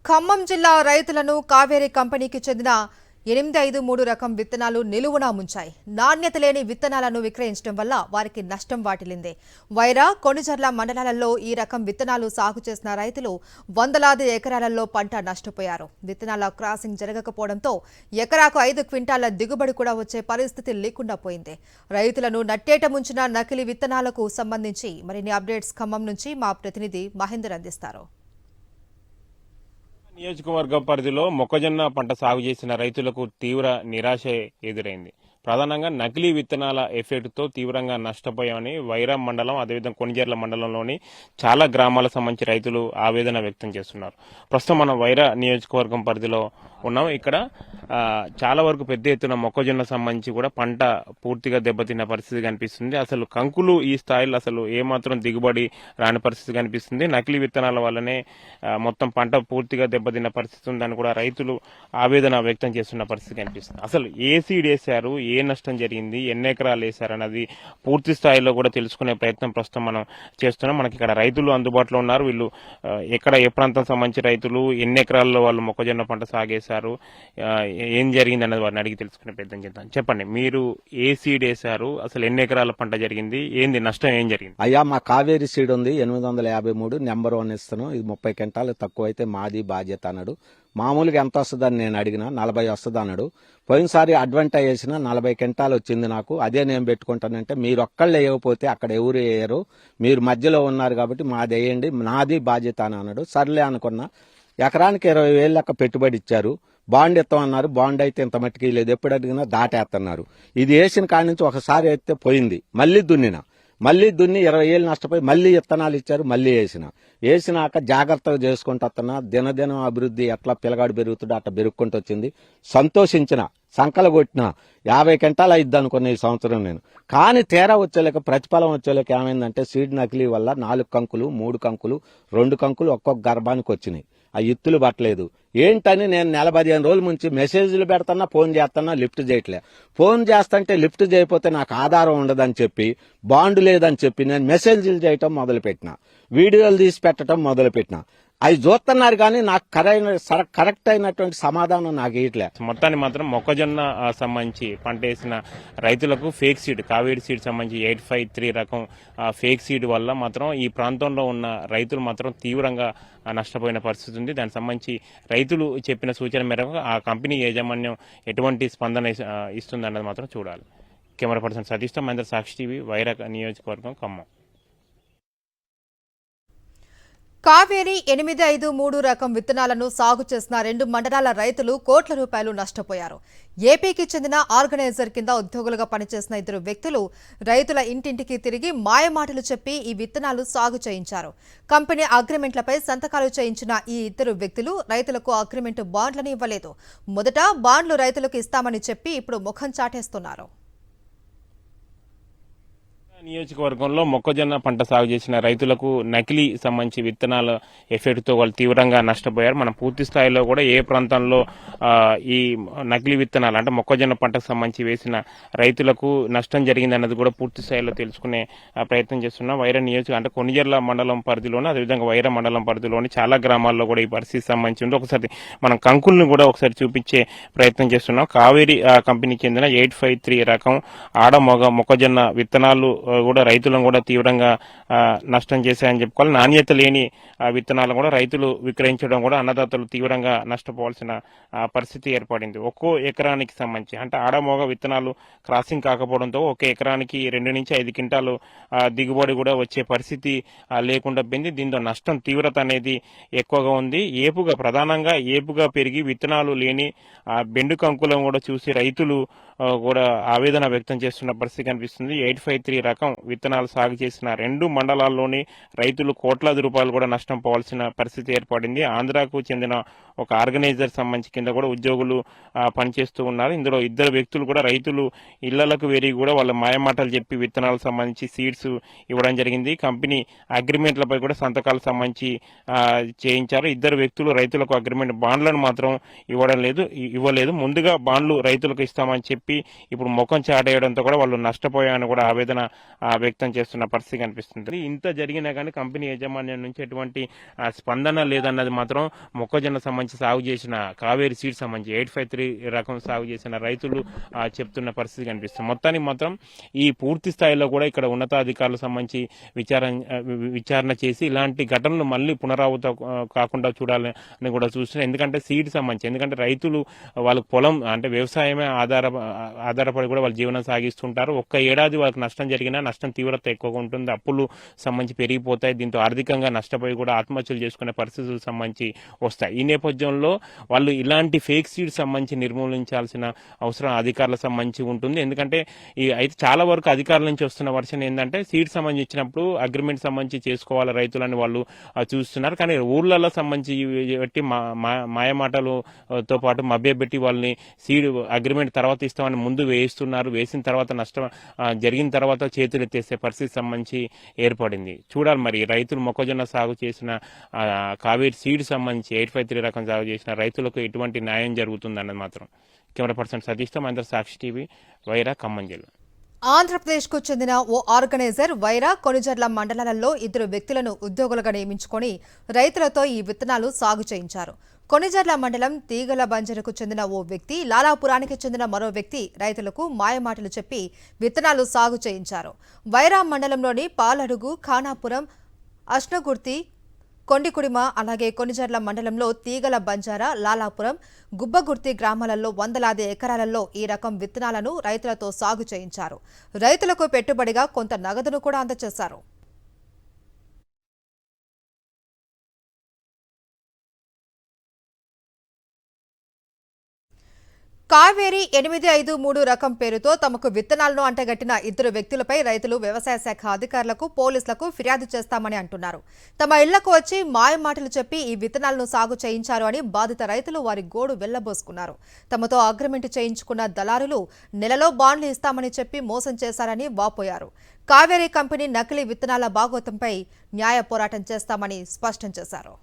ఖమ్మం జిల్లా రైతులను కావేరీ కంపెనీకి చెందిన 853 రకం విత్తనాలు నిలువునా ముంచాయి. నాణ్యత లేని విత్తనాలను విక్రయించడం వల్ల వారికి నష్టం వాటిల్లింది. వైరా, కొణిజర్ల మండలాలలో ఈ రకం విత్తనాలు సాగు చేసిన రైతులు వందలాది ఎకరాలలో పంట నష్టపోయారు. విత్తనాల క్రాసింగ్ జరగకపోవడంతో ఎకరాకు 5 క్వింటాల దిగుబడి కూడా వచ్చే పరిస్థితి లేకుండా పోయింది. రైతులను నట్టేట ముంచిన నకిలీ విత్తనాలకు సంబంధించి మరిన్ని అప్డేట్స్ ఖమ్మం నుంచి మా ప్రతినిధి మహేందర్ అందిస్తారు. నియోజకవర్గ పరిధిలో మొక్కజొన్న పంట సాగు చేసిన రైతులకు తీవ్ర నిరాశ ఎదురైంది. ప్రధానంగా నకిలీ విత్తనాల ఎఫెక్ట్తో తీవ్రంగా నష్టపోయామని వైరా మండలం, అదేవిధంగా కొణిజర్ల మండలంలోని చాలా గ్రామాలకు సంబంధించి రైతులు ఆవేదన వ్యక్తం చేస్తున్నారు. ప్రస్తుతం మనం వైరా నియోజకవర్గం పరిధిలో ఉన్నాం. ఇక్కడ చాలా వరకు పెద్ద ఎత్తున మొక్కజొన్న సంబంధించి కూడా పంట పూర్తిగా దెబ్బతిన్న పరిస్థితి కనిపిస్తుంది. అసలు కంకులు ఈ స్థాయిలో అసలు ఏమాత్రం దిగుబడి రాని పరిస్థితి కనిపిస్తుంది. నకిలీ విత్తనాల వల్లనే మొత్తం పంట పూర్తిగా దెబ్బతిన్న పరిస్థితి ఉందని కూడా రైతులు ఆవేదన వ్యక్తం చేస్తున్న పరిస్థితి కనిపిస్తుంది. అసలు ఏ సీడ్ వేశారు, ఏ నష్టం జరిగింది, ఎన్ని ఎకరాలు వేశారన్నది పూర్తి స్థాయిలో కూడా తెలుసుకునే ప్రయత్నం ప్రస్తుతం మనం చేస్తున్నాం. మనకి ఇక్కడ రైతులు అందుబాటులో ఉన్నారు. వీళ్ళు ఎక్కడ ఏ ప్రాంతం సంబంధించి రైతులు, ఎన్ని ఎకరాల్లో వాళ్ళు మొక్కజొన్న పంట సాగేశారు, ఏం జరిగింది అన్నది వారిని అడిగి తెలుసుకునే ప్రయత్నం చేద్దాం. చెప్పండి, మీరు ఏ సీడ్ వేశారు, అసలు ఎన్ని ఎకరాల పంట జరిగింది, ఏంది నష్టం, ఏం జరిగింది? అయ్యా, మా కావేరీ సీడ్ ఉంది 853 నెంబర్ 1 ఇస్తాను. ఇది 30 క్వింటాలు తక్కువ అయితే మాది బాధ్యత అన్నాడు. మామూలుగా ఎంత వస్తుందని నేను అడిగినా 40 వస్తుంది అన్నాడు. పోయినసారి అడ్వాంటేజ్ వేసిన 40 క్వింటాలు వచ్చింది నాకు. అదే నేను పెట్టుకుంటానంటే మీరు ఒక్కళ్ళు వేయకపోతే అక్కడ ఎవరు వేయరు, మీరు మధ్యలో ఉన్నారు కాబట్టి మాది వేయండి, నాది బాధ్యత అని అన్నాడు. సర్లే అనుకున్నా. ఎకరానికి 20,000 లెక్క పెట్టుబడి ఇచ్చారు. బాండ్ ఇస్తామన్నారు. బాండ్ అయితే ఇంత మట్టికి లేదు. ఎప్పుడు అడిగినా దాటేస్తున్నారు. ఇది వేసిన కాడి నుంచి ఒకసారి అయితే పోయింది. మళ్ళీ దున్ని 20,000 నష్టపోయి మళ్ళీ విత్తనాలు ఇచ్చారు. మళ్ళీ వేసినాక జాగ్రత్తగా చేసుకుంటూ వస్తున్నా. దినదినం అభివృద్ధి ఎట్లా పిల్లగాడు పెరుగుతుందో అట్లా పెరుగుకుంటూ వచ్చింది. సంతోషించిన, సంకల కొట్టిన 50 క్వింటాలు అయిద్ది అనుకున్న ఈ సంవత్సరం నేను. కానీ తేడా వచ్చేలేక, ప్రతిఫలం వచ్చేలేక ఏమైందంటే సీడ్ నకిలీ వల్ల 4 కంకులు, 3 కంకులు, 2 కంకులు ఒక్కొక్క గర్భానికి వచ్చినాయి. ఆ ఇత్తులు పట్టలేదు. ఏంటని నేను 15 రోజుల నుంచి మెసేజ్లు పెడతానా, ఫోన్ చేస్తున్నా, లిఫ్ట్ చేయట్లే. ఫోన్ చేస్తుంటే లిఫ్ట్ చేయకపోతే నాకు ఆధారం ఉండదని చెప్పి, బాండ్ లేదని చెప్పి నేను మెసేజ్లు చేయటం మొదలుపెట్టిన, వీడియోలు తీసి పెట్టడం మొదలుపెట్టిన. అవి చూస్తున్నారు కానీ నాకు కరెక్ట్ అయినటువంటి సమాధానం నాకు ఇట్లే. మొత్తాన్ని మాత్రం మొక్కజొన్న సంబంధించి పంట వేసిన రైతులకు ఫేక్ సీడ్, కావేరీ సీడ్ సంబంధించి 853 రకం ఫేక్ సీడ్ వల్ల మాత్రం ఈ ప్రాంతంలో ఉన్న రైతులు మాత్రం తీవ్రంగా నష్టపోయిన పరిస్థితి ఉంది. దానికి సంబంధించి రైతులు చెప్పిన సూచన మేరకు ఆ కంపెనీ యాజమాన్యం ఎటువంటి స్పందన ఇస్తుందన్నది మాత్రం చూడాలి. కెమెరా పర్సన్ సతీష్తో మహేందర్, సాక్షి టీవీ, వైరా నియోజకవర్గం, ఖమ్మం. కావేరీ 853 రకం విత్తనాలను సాగు చేసిన 2 మండలాల రైతులు కోట్ల రూపాయలు నష్టపోయారు. ఏపీకి చెందిన ఆర్గనైజర్ కింద ఉద్యోగులుగా పనిచేసిన 2 వ్యక్తులు రైతుల ఇంటింటికి తిరిగి మాయమాటలు చెప్పి ఈ విత్తనాలు సాగు చేయించారు. కంపెనీ అగ్రిమెంట్లపై సంతకాలు చేయించిన ఈ 2 వ్యక్తులు రైతులకు అగ్రిమెంట్ బాండ్లను ఇవ్వలేదు. మొదట బాండ్లు రైతులకు ఇస్తామని చెప్పి ఇప్పుడు ముఖం చాటేస్తున్నారు. నియోజకవర్గంలో మొక్కజొన్న పంట సాగు చేసిన రైతులకు నకిలీ సంబంధించి విత్తనాల ఎఫెక్ట్తో వాళ్ళు తీవ్రంగా నష్టపోయారు. మనం పూర్తి స్థాయిలో కూడా ఏ ప్రాంతంలో ఈ నకిలీ విత్తనాలు అంటే మొక్కజొన్న పంటకు సంబంధించి వేసిన రైతులకు నష్టం జరిగింది అన్నది కూడా పూర్తి స్థాయిలో తెలుసుకునే ప్రయత్నం చేస్తున్నాం. వైరా నియోజకవర్గం అంటే కొణిజర్ల మండలం పరిధిలోని, అదేవిధంగా వైరా మండలం పరిధిలోని చాలా గ్రామాల్లో కూడా ఈ పరిస్థితి సంబంధించి ఉంది. ఒకసారి మనం కంకుల్ని కూడా ఒకసారి చూపించే ప్రయత్నం చేస్తున్నాం. కావేరీ కంపెనీకి చెందిన 853 రకం ఆడమొగ మొక్కజొన్న విత్తనాలు కూడా రైతులను కూడా తీవ్రంగా నష్టం చేశాయని చెప్పుకోవాలి. నాణ్యత లేని విత్తనాలను కూడా రైతులు విక్రయించడం కూడా అన్నదాతలు తీవ్రంగా నష్టపోవాల్సిన పరిస్థితి ఏర్పడింది. ఒక్కో ఎకరానికి సంబంధించి అంటే ఆడమోగ విత్తనాలు క్రాసింగ్ కాకపోవడంతో ఒక ఎకరానికి 2 నుంచి 5 క్వింటాలు దిగుబడి కూడా వచ్చే పరిస్థితి లేకుండా పోయింది. దీంతో నష్టం తీవ్రత అనేది ఎక్కువగా ఉంది. ప్రధానంగా ఏపుగా పెరిగి విత్తనాలు లేని బెండు కంకులను కూడా చూసి రైతులు కూడా ఆవేదన వ్యక్తం చేస్తున్న పరిస్థితి కనిపిస్తుంది. 853 రకం విత్తనాలు సాగు చేసిన 2 మండలాల్లోని రైతులు కోట్లాది రూపాయలు కూడా నష్టం పోవాల్సిన పరిస్థితి ఏర్పడింది. ఆంధ్రాకు చెందిన ఒక ఆర్గనైజర్ సంబంధించి కింద కూడా ఉద్యోగులు పనిచేస్తూ ఉన్నారు. ఇందులో 2 వ్యక్తులు కూడా రైతులు ఇళ్లకు వేరి కూడా వాళ్ళ మాయమాటలు చెప్పి విత్తనాలకు సంబంధించి సీడ్స్ ఇవ్వడం జరిగింది. కంపెనీ అగ్రిమెంట్లపై కూడా సంతకాలు సంబంధించి చేయించారు. 2 వ్యక్తులు రైతులకు అగ్రిమెంట్ బాండ్లను మాత్రం ఇవ్వలేదు. ముందుగా బాండ్లు రైతులకు ఇస్తామని చెప్పి ఇప్పుడు ముఖం చాటేయడంతో కూడా వాళ్ళు నష్టపోయారని కూడా ఆవేదన వ్యక్తం చేస్తున్న పరిస్థితి కనిపిస్తుంది. ఇంత జరిగినా కానీ కంపెనీ యాజమాన్యం నుంచి ఎటువంటి స్పందన లేదన్నది మాత్రం మొక్కజొన్న సంబంధించి సాగు చేసిన కావేరి సీడ్ సంబంధించి 853 రకం సాగు చేసిన రైతులు చెప్తున్న పరిస్థితి కనిపిస్తుంది. మొత్తానికి మాత్రం ఈ పూర్తి స్థాయిలో కూడా ఇక్కడ ఉన్నతాధికారులకు సంబంధించి విచారణ చేసి ఇలాంటి ఘటనలు మళ్ళీ పునరావృతం కాకుండా చూడాలని కూడా చూస్తున్నారు. ఎందుకంటే సీడ్ సంబంధించి, ఎందుకంటే రైతులు వాళ్ళ పొలం అంటే వ్యవసాయమే ఆధారపడి కూడా వాళ్ళు జీవనం సాగిస్తుంటారు. ఒక్క ఏడాది వాళ్ళకి నష్టం జరిగినా నష్టం తీవ్రత ఎక్కువగా ఉంటుంది. అప్పులు సంబంధించి పెరిగిపోతాయి. దీంతో ఆర్థికంగా నష్టపోయి కూడా ఆత్మహత్యలు చేసుకునే పరిస్థితులకు సంబంధించి వస్తాయి. ఈ నేపథ్యంలో వాళ్ళు ఇలాంటి ఫేక్ సీడ్ సంబంధించి నిర్మూలించాల్సిన అవసరం అధికారులకు సంబంధించి ఉంటుంది. ఎందుకంటే అయితే చాలా వరకు అధికారుల నుంచి వస్తున్న వర్షన్ ఏంటంటే సీడ్ సంబంధించి ఇచ్చినప్పుడు అగ్రిమెంట్ సంబంధించి చేసుకోవాలి రైతులని వాళ్ళు చూస్తున్నారు. కానీ ఊర్లలో సంబంధించి పెట్టి మాయమాటలతో పాటు మభ్యపెట్టి వాళ్ళని సీడ్ అగ్రిమెంట్ తర్వాత ఇస్తామని ముందు వేయిస్తున్నారు. వేసిన తర్వాత నష్టం జరిగిన తర్వాత చేతులు ఎత్తేసే పరిస్థితి సంబంధించి ఏర్పడింది. చూడాలి మరి రైతులు మొక్కజొన్న సాగు చేసిన కావేరి సీడ్ సంబంధించి 853 రకం సాగు చేసిన రైతులకు ఎటువంటి న్యాయం జరుగుతుందన్నది మాత్రం. కెమెరా పర్సన్ సతీష్తో మహేందర్, సాక్షి టీవీ, వైరా, ఖమ్మం జిల్లా. ఆంధ్రప్రదేశ్కు చెందిన ఓ ఆర్గనైజర్ వైరా, కొణిజర్ల మండలాలలో 2 వ్యక్తులను ఉద్యోగులుగా నియమించుకొని రైతులతో ఈ విత్తనాలు సాగు చేయించారు. కొణిజర్ల మండలం తీగల బంజరుకు చెందిన ఓ వ్యక్తి, లాలాపురానికి చెందిన మరో వ్యక్తి రైతులకు మాయమాటలు చెప్పి విత్తనాలు సాగు చేయించారు. వైరా మండలంలోని పాలడుగు, ఖానాపురం, అష్నగుర్తి, కొండికుడిమ, అలాగే కొణిజర్ల మండలంలో తీగల బంజారా, లాలాపురం, గుబ్బగుర్తి గ్రామాలలో వందలాది ఎకరాలలో ఈ రకం విత్తనాలను రైతులతో సాగు చేయించారు. రైతులకు పెట్టుబడిగా కొంత నగదును కూడా అందజేశారు. కావేరి 853 రకం పేరుతో తమకు విత్తనాలను అంటగట్టిన 2 వ్యక్తులపై రైతులు వ్యవసాయ శాఖ అధికారులకు, పోలీసులకు ఫిర్యాదు చేస్తామని అంటున్నారు. తమ ఇళ్లకు వచ్చి మాయమాటలు చెప్పి ఈ విత్తనాలను సాగు చేయించారు అని బాధిత రైతులు వారి గోడు వెళ్లబోసుకున్నారు. తమతో అగ్రిమెంట్ చేయించుకున్న దళారులు నెలలో బాండ్లు ఇస్తామని చెప్పి మోసం చేశారని వాపోయారు. కావేరి కంపెనీ నకిలీ విత్తనాల బాగోతంపై న్యాయ పోరాటం చేస్తామని స్పష్టం చేశారు.